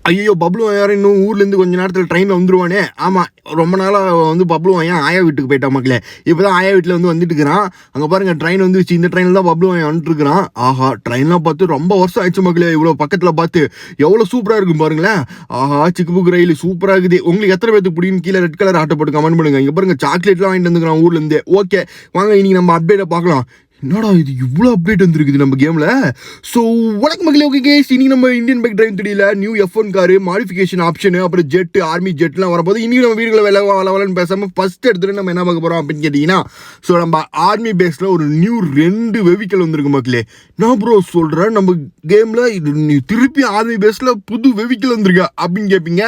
ஐயோ பப்ளு யாரும் இன்னும் ஊர்லேருந்து கொஞ்சம் நேரத்தில் ட்ரெயினில் வந்துருவானே. ஆமாம், ரொம்ப நாளாக வந்து பப்ளு ஏன் ஆயா வீட்டுக்கு போயிட்டான் மக்களே. இப்போ தான் ஆயா வீட்டில் வந்து வந்துட்டு இருக்கிறான். அங்கே பாருங்கள் ட்ரெயின் வந்துச்சு. இந்த ட்ரெயினில் தான் பப்ளு வந்துட்டு இருக்கிறான். ஆஹா, ட்ரெயின்லாம் பார்த்து ரொம்ப வருஷம் ஆயிடுச்சு மக்களே. இவ்வளோ பக்கத்தில் பார்த்து எவ்வளோ சூப்பராக இருக்கும் பாருங்களேன். ஆஹா, சிக்கு புக்கு ரயில் சூப்பராக இருக்குது. உங்களுக்கு எத்தனை பேருக்கு பிடிக்கும் கீழே ரெட் கலர் ஆட்டோ போட்டு கமெண்ட் பண்ணுங்க. இங்கே பாருங்கள் சாக்லேட்லாம் வாங்கிட்டு வந்துக்கிறான் ஊர்லேருந்து. ஓகே வாங்க இன்னைக்கு நம்ம அப்டேட்டை பார்க்கலாம். என்னடா இது இவ்வளோ அப்டேட் வந்துருக்குது நம்ம கேமில். ஸோ வணக்கம் மக்களே. ஓகே கேஸ், இன்னைக்கு நம்ம இந்தியன் பைக் டிரைவ் தெரியல new F1 car modification option அப்புறம் ஜெட் ஆர்மி ஜெட்லாம் வரப்போது. இன்னைக்கு நம்ம வீடுகளை வளவலன்னு பேசாமல் ஃபர்ஸ்ட் எடுத்துகிட்டு நம்ம என்ன பார்க்க போகிறோம் அப்படின்னு கேட்டிங்கன்னா, ஸோ நம்ம ஆர்மி பேஸில் ஒரு நியூ 2 வெஹிக்கிள் வந்துருக்கு மக்களே. நான் ப்ரோ சொல்கிறேன் நம்ம கேமில் இது திருப்பி ஆர்மி பேஸில் புது வெஹிக்கிள் வந்துருக்கா அப்படின்னு கேட்பீங்க.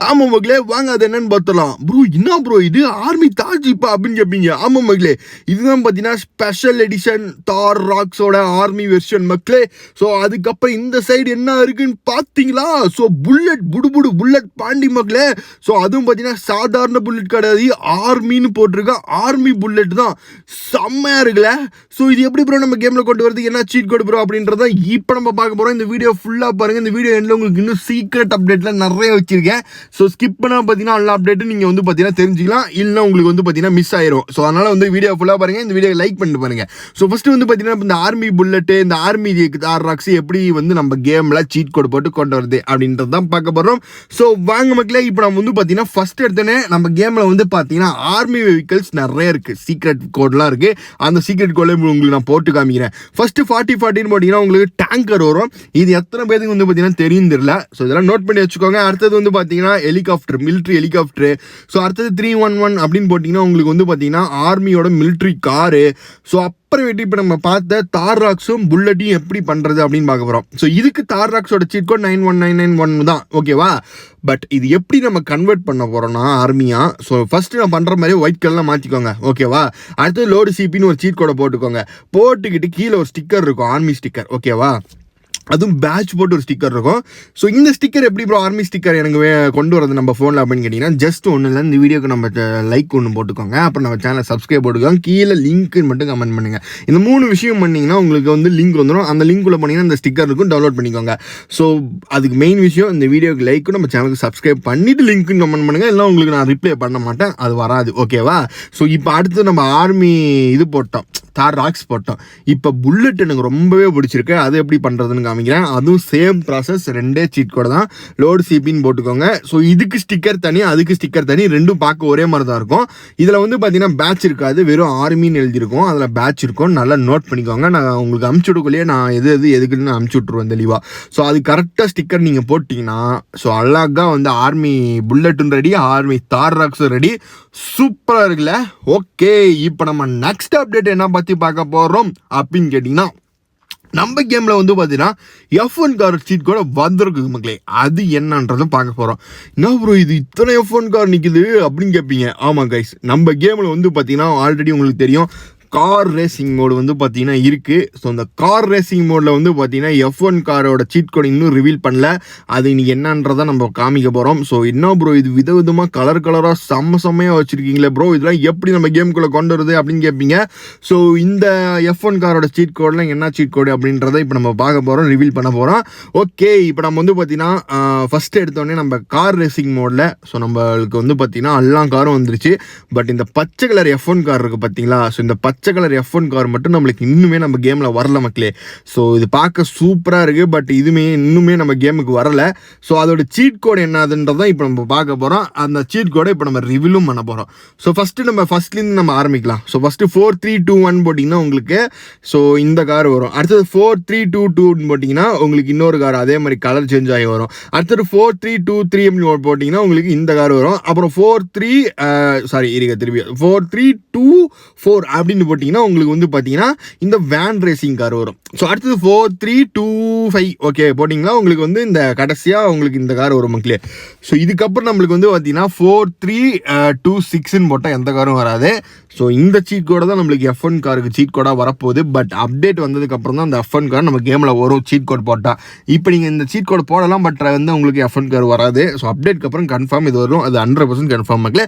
ஆமாம் மக்களே, வாங்க அது என்னன்னு பார்த்தலாம். ப்ரோ என்ன ப்ரோ இது ஆர்மி தாஜிப்பா அப்படின்னு கேட்பீங்க. ஆமாம் மக்களே, இதுதான் பார்த்தீங்கன்னா ஸ்பெஷல் எடிஷன் தார் ராக்ஸோட ஆர்மி வெர்ஷன் மக்களே. ஸோ அதுக்கப்புறம் இந்த சைடு என்ன இருக்குன்னு பார்த்தீங்களா. ஸோ புல்லட் புடுபுடு புல்லட் பாண்டி மக்களே. ஸோ அதுவும் பார்த்தீங்கன்னா சாதாரண புல்லட் கிடையாது, ஆர்மின்னு போட்டிருக்கா. ஆர்மி புல்லட் தான், செம்மையா இருக்குல்ல. ஸோ இது எப்படி ப்ரோ நம்ம கேமில் கொண்டு வரதுக்கு என்ன சீட் கோட் ப்ரோ அப்படின்றத இப்போ நம்ம பார்க்க போகிறோம். இந்த வீடியோ ஃபுல்லாக பாருங்கள். இந்த வீடியோ எண்டில் உங்களுக்கு இன்னும் சீக்ரெட் அப்டேட்லாம் நிறைய வச்சிருக்கேன். ஸோ ஸ்கிப் பண்ணால் பார்த்தீங்கன்னா எல்லா அப்டேட்டும் நீங்கள் வந்து பார்த்தீங்கன்னா தெரிஞ்சுக்கலாம். இல்லைன்னா உங்களுக்கு வந்து பார்த்தீங்கன்னா மிஸ் ஆயிரும். ஸோ அதனால் வந்து வீடியோ ஃபுல்லாக பாருங்கள். இந்த வீடியோ லைக் பண்ணிட்டு பாருங்கள். ஸோ ஃபஸ்ட்டு வந்து பார்த்தீங்கன்னா இந்த ஆர்மி புல்லட்டு இந்த ஆர்மி தார் ராக்ஸ் எப்படி வந்து நம்ம கேமில் சீட் கோட் போட்டு கொண்டு வருது அப்படின்றது தான் பார்க்க போகிறோம். ஸோ வாங்க மக்களே, இப்போ நம்ம வந்து பார்த்தீங்கன்னா ஃபஸ்ட் எடுத்தோன்னே நம்ம கேமில் வந்து பார்த்தீங்கன்னா ஆர்மி வெஹிக்கிள்ஸ் நிறைய இருக்குது, சீக்ரெட் கோட்லாம் இருக்குது. அந்த சீக்ரெட் கோடில் உங்களுக்கு நான் போட்டு காமிக்கிறேன். ஃபஸ்ட்டு 40-40 பார்த்தீங்கன்னா உங்களுக்கு டேங்கர் வரும். இது எத்தனை பேருக்கு வந்து பார்த்தீங்கன்னா தெரியும் தெரியல. ஸோ இதெல்லாம் நோட் பண்ணி வச்சுக்கோங்க. அடுத்தது வந்து பார்த்தீங்கன்னா ஹெலிகாப்டர், மிலிட்ரி ஹெலிகாப்டர். ஸோ அடுத்தது 311 அப்படின்னு போட்டிங்கன்னா உங்களுக்கு வந்து பார்த்தீங்கன்னா ஆர்மியோட மிலிட்ரி காரு. ஸோ அப்புறமேட்டு இப்போ நம்ம பார்த்த தார் ராக்ஸும் புல்லட்டையும் எப்படி பண்ணுறது அப்படின்னு பார்க்க போகிறோம். ஸோ இதுக்கு தார் ராக்ஸோட சீட் கோட் 91991 தான், ஓகேவா. பட் இது எப்படி நம்ம கன்வெர்ட் பண்ண போகிறோம்னா ஆர்மியா. ஸோ ஃபஸ்ட்டு நான் பண்ணுற மாதிரி ஒயிட் கலர்லாம் மாற்றிக்கோங்க, ஓகேவா. அடுத்தது லோடு சிபின்னு ஒரு சீட் கோடை போட்டுக்கோங்க. போட்டுக்கிட்டு கீழே ஒரு ஸ்டிக்கர் இருக்கும், ஆர்மி ஸ்டிக்கர், ஓகேவா. அதுவும் பேட்ச் போட்டு ஒரு ஸ்டிக்கர் இருக்கும். ஸோ இந்த ஸ்டிக்கர் எப்படி ப்ரோ ஆர்மி ஸ்டிக்கர் எனக்கு கொண்டு வரது நம்ம ஃபோனில் அப்படின்னு கேட்டிங்கன்னா, ஜஸ்ட் ஒன்றும் இல்லை, இந்த வீடியோக்கு நம்ம லைக் ஒன்று போட்டுக்கோங்க. அப்புறம் நம்ம சேனலை சப்ஸ்கிரைப் போட்டுக்கோங்க. கீழே லிங்க்குன்னு மட்டும் கமெண்ட் பண்ணுங்கள். இந்த 3 விஷயம் பண்ணிங்கன்னா உங்களுக்கு வந்து லிங்க் வந்துடும். அந்த லிங்க்குள்ளே பண்ணிங்கன்னா இந்த ஸ்டிக்கர் இருக்கும், டவுன்லோட் பண்ணிக்கோங்க. ஸோ அதுக்கு மெயின் விஷயம் இந்த வீடியோக்கு லைக்கும் நம்ம சேனலுக்கு சப்ஸ்கிரைப் பண்ணிவிட்டு லிங்க்குன்னு கமெண்ட் பண்ணுங்கள். இல்லை உங்களுக்கு நான் ரிப்ளை பண்ண மாட்டேன், அது வராது, ஓகேவா. ஸோ இப்போ அடுத்து நம்ம ஆர்மி இது போட்டோம், தார் ராக்ஸ் போட்டோம். இப்போ புல்லட் எனக்கு ரொம்பவே பிடிச்சிருக்கு. அது எப்படி பண்ணுறதுன்னு காமிக்கிறேன். அதுவும் சேம் ப்ராசஸ், 2 சீட் கோட் தான். லோடு சிபின்னு போட்டுக்கோங்க. ஸோ இதுக்கு ஸ்டிக்கர் தனி, அதுக்கு ஸ்டிக்கர் தனி, ரெண்டும் பார்க்க ஒரே மாதிரி தான் இருக்கும். இதில் வந்து பார்த்தீங்கன்னா பேட்ச் இருக்காது, வெறும் ஆர்மின்னு எழுதியிருக்கும். அதில் பேட்ச் இருக்கும், நல்லா நோட் பண்ணிக்கோங்க. நான் உங்களுக்கு அமுச்சு விடக்குள்ளேயே நான் எதுக்குன்னு அமுச்சு விட்ருவேன் தெளிவாக. ஸோ அது கரெக்டாக ஸ்டிக்கர் நீங்கள் போட்டிங்கன்னா ஸோ அழகாக வந்து ஆர்மி புல்லட்டும் ரெடி, ஆர்மி தார் ராக்ஸும் ரெடி. சூப்பராக இருக்குல்ல. ஓகே, இப்போ நம்ம நெக்ஸ்ட் அப்டேட் என்ன பற்றி பார்க்க போகிறோம் அப்படின்னு கேட்டிங்கன்னா, நம்ம கேமில் வந்து பார்த்தீங்கன்னா F1 கார் சீட் கூட வந்திருக்கு மக்களே. அது என்னன்றதை பார்க்க போகிறோம். என்ன ப்ரோ இது இத்தனை F1 கார் நிற்குது அப்படின்னு கேட்பீங்க. ஆமாம் கைஸ், நம்ம கேமில் வந்து பார்த்தீங்கன்னா ஆல்ரெடி உங்களுக்கு தெரியும் கார் ரேசிங் மோடு வந்து பார்த்தீங்கன்னா இருக்குது. ஸோ அந்த கார் ரேசிங் மோடில் வந்து பார்த்தீங்கன்னா F1 காரோட சீட் கோட் இன்னும் ரிவீல் பண்ணல. அது இன்னைக்கு என்னன்றதை நம்ம காமிக்க போகிறோம். ஸோ என்ன ப்ரோ இது விதவிதமாக கலராக செம்மையாக வச்சுருக்கீங்களே ப்ரோ, இதெல்லாம் எப்படி நம்ம கேமுக்குள்ளே கொண்டு வருது அப்படின்னு கேட்பீங்க. ஸோ இந்த F1 காரோட சீட் கோட்லாம் என்ன சீட் கோடு அப்படின்றத இப்போ நம்ம பார்க்க போகிறோம், ரிவீல் பண்ண போகிறோம். ஓகே, இப்போ நம்ம வந்து பார்த்தீங்கன்னா ஃபஸ்ட்டு எடுத்தோடனே நம்ம கார் ரேசிங் மோடில் ஸோ நம்மளுக்கு வந்து பார்த்தீங்கன்னா எல்லா காரும் வந்துருச்சு. பட் இந்த பச்சை கலர் F1 கார் இருக்குது பார்த்தீங்களா. ஸோ இந்த பச்சை கலர் F1 கார் மட்டும் நம்மளுக்கு இன்னுமே நம்ம கேமில் வரல மக்களே. ஸோ இது பார்க்க சூப்பராக இருக்குது, பட் இதுவுமே இன்னுமே நம்ம கேமுக்கு வரல. ஸோ அதோட சீட் கோடு என்னதுன்றதான் இப்போ நம்ம பார்க்க போகிறோம். அந்த சீட் கோடை இப்போ நம்ம ரிவிலும் பண்ண போகிறோம். ஸோ ஃபஸ்ட்லேருந்து நம்ம ஆரம்பிக்கலாம். ஸோ ஃபஸ்ட்டு 4321 போட்டிங்கன்னா உங்களுக்கு ஸோ இந்த கார் வரும். அடுத்தது 4322 போட்டிங்கன்னா உங்களுக்கு இன்னொரு கார் அதே மாதிரி கலர் சேஞ்ச் ஆகி வரும். அடுத்தது 4323 அப்படின்னு போட்டிங்கன்னா உங்களுக்கு இந்த கார் வரும். அப்புறம் 4324 அப்படின்னு போட்டிங்கன்னா உங்களுக்கு வந்து பார்த்தீங்கன்னா இந்த வேன் ரேசிங் கார் வரும். ஸோ அடுத்தது 4325 ஓகே போட்டிங்களா உங்களுக்கு வந்து இந்த கடைசியாக உங்களுக்கு இந்த கார் வரும் மக்களே. ஸோ இதுக்கப்புறம் நம்மளுக்கு வந்து பார்த்தீங்கன்னா 4326ன்னு போட்டால் எந்த காரும் வராது. ஸோ இந்த சீட் கோடை தான் நம்மளுக்கு F1 காருக்கு சீட் கோடாக வரப்போகுது. பட் அப்டேட் வந்ததுக்கப்புறம் தான் அந்த F1 கார் நம்ம கேமில் வரும் சீட் கோட் போட்டால். இப்போ நீங்கள் இந்த சீட் கோட் போடலாம், பட் வந்து உங்களுக்கு F1 கார் வராது. ஸோ அப்டேட்க்கு அப்புறம் கன்ஃபார்ம் இது வரும், அது 100% கன்ஃபார்ம் மக்களே.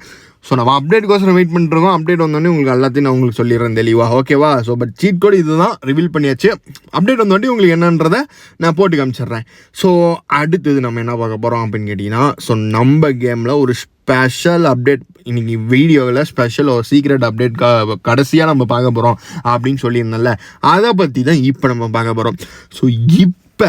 ஸோ நம்ம அப்டேட்டுக்கோசரம் வெயிட் பண்ணிட்டுருக்கோம். அப்டேட் வந்தோடனே உங்களுக்கு எல்லாத்தையும் நான் உங்களுக்கு சொல்லிடுறேன் தெளிவாக, ஓகேவா? ஸோ பட் சீட் கோட் இதுதான் ரிவீல் பண்ணியாச்சு. அப்டேட் வந்தோடனே உங்களுக்கு என்னன்றதை நான் போட்டு காமிச்சிடுறேன். ஸோ அடுத்தது நம்ம என்ன பார்க்க போகிறோம் அப்படின்னு கேட்டிங்கன்னா, ஸோ நம்ம கேமில் ஒரு ஸ்பெஷல் அப்டேட் இன்னைக்கு வீடியோவில் ஸ்பெஷல் ஒரு சீக்ரெட் அப்டேட் கடைசியாக நம்ம பார்க்க போகிறோம் அப்படின்னு சொல்லியிருந்தோம்ல, அதை பற்றி தான் இப்போ நம்ம பார்க்க போகிறோம். ஸோ இப்போ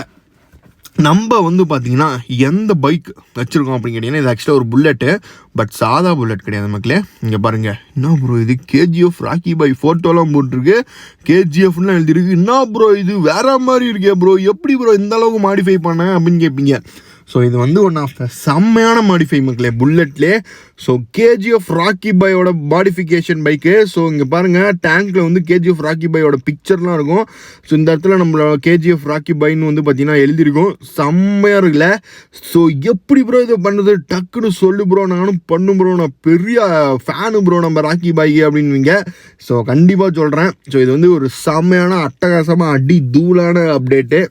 நம்ம வந்து பார்த்தீங்கன்னா எந்த பைக் வச்சுருக்கோம் அப்படின்னு கேட்டிங்கன்னா, இது ஆக்சுவலாக ஒரு புல்லெட்டு, பட் சாதா புல்லட் கிடையாது மக்களே. இங்கே பாருங்கள், என்ன ப்ரோ இது KGF ராக்கி பாய் ஃபோட்டோலாம் போட்டிருக்கு, KGFலாம் எழுதிருக்கு. என்ன ப்ரோ இது வேற மாதிரி இருக்கே ப்ரோ, எப்படி ப்ரோ இந்த அளவுக்கு மாடிஃபை பண்ண அப்படின்னு கேட்பீங்க. ஸோ இது வந்து ஒன் ஆஃப் த செம்மையான மாடிஃபை மக்களே புல்லட்லே. ஸோ KGF ராக்கி பாயோட மாடிஃபிகேஷன் பைக்கு. ஸோ இங்கே பாருங்கள், டேங்க்கில் வந்து KGF ராக்கி பாயோட பிக்சர்லாம் இருக்கும். ஸோ இந்த இடத்துல நம்மளோட KGF ராக்கி பாயின்னு வந்து பார்த்தீங்கன்னா எழுதியிருக்கும். செம்மையாக இருக்குல்ல. ஸோ எப்படி ப்ரோ இதை பண்ணுறது, டக்குன்னு சொல்லு ப்ரோ, நானும் பண்ணு ப்ரோ, நான் பெரிய ஃபேனு ப்ரோ நம்ம ராக்கி பாய் அப்படின்வீங்க. ஸோ கண்டிப்பாக சொல்கிறேன். ஸோ இது வந்து ஒரு செம்மையான அட்டகாசமாக அடி தூளான அப்டேட்டு.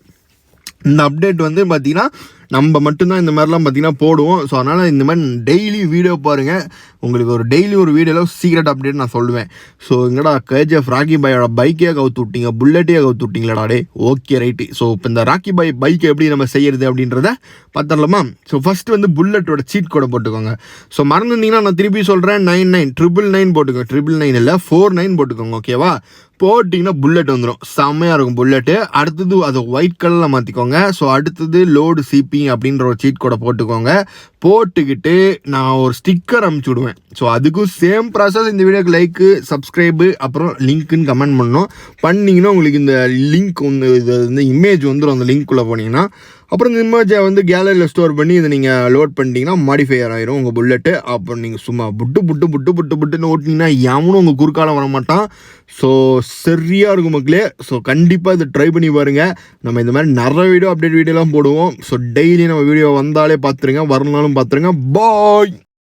இந்த அப்டேட் வந்து பார்த்தீங்கன்னா நம்ம மட்டும்தான் இந்த மாதிரிலாம் பார்த்தீங்கன்னா போடுவோம். ஸோ அதனால் இந்த மாதிரி டெய்லி வீடியோ பாருங்கள், உங்களுக்கு ஒரு டெய்லி ஒரு வீடியோவில் சீக்ரெட் அப்டேட் நான் சொல்லுவேன். ஸோ இங்கடா KGF ராக்கி பாயோட பைக்கே கவுத்து விட்டீங்க, புல்லட்டே கவுத்து விட்டீங்களாடா டே. Okay right. ஸோ இப்போ இந்த ராக்கி பாய் பைக்கை எப்படி நம்ம செய்யறது அப்படின்றத பார்த்துடலாமா? ஸோ ஃபஸ்ட்டு வந்து புல்லட்டோட சீட் கோடை போட்டுக்கோங்க. ஸோ மறந்துருந்தீங்கன்னா நான் திருப்பி சொல்கிறேன், 99 போட்டுக்கோங்க, 999 இல்லை 49 போட்டுக்கோங்க, ஓகேவா? போட்டிங்கன்னா புல்லட் வந்துடும், செம்மையாக இருக்கும் புல்லட்டு. அடுத்தது அதை ஒயிட் கலரில் மாற்றிக்கோங்க. ஸோ அடுத்தது லோடு சிபி அப்படின்ற ஒரு சீட் கோடை போட்டுக்கோங்க. போட்டுக்கிட்டு நான் ஒரு ஸ்டிக்கர் அனுப்பிச்சி விடுவேன். ஸோ அதுக்கும் சேம் ப்ராசஸ். இந்த வீடியோக்கு லைக்கு, சப்ஸ்கிரைபு, அப்புறம் லிங்க்குன்னு கமெண்ட் பண்ணிங்கன்னா உங்களுக்கு இந்த லிங்க் வந்து இது வந்து இமேஜ் வந்துடும். அந்த லிங்க்குள்ளே போனீங்கன்னா அப்புறம் இந்த இமேஜை வந்து கேலரியில் ஸ்டோர் பண்ணி இதை நீங்கள் லோட் பண்ணிட்டீங்கன்னா மாடிஃபையர் ஆயிரும் உங்கள் புல்லட்டு. அப்புறம் நீங்கள் சும்மா புட்டுன்னு ஓட்டினீங்கன்னா எவனும் உங்கள் குறுக்கால வர மாட்டான். ஸோ சரியாக இருக்கும் மக்களே. ஸோ கண்டிப்பாக இதை ட்ரை பண்ணி பாருங்கள். நம்ம இந்த மாதிரி நிறைய வீடியோ அப்டேட் வீடியோலாம் போடுவோம். ஸோ டெய்லி நம்ம வீடியோ வந்தாலே பார்த்துருங்க, வரனாலும் பார்த்துருங்க. பாய்.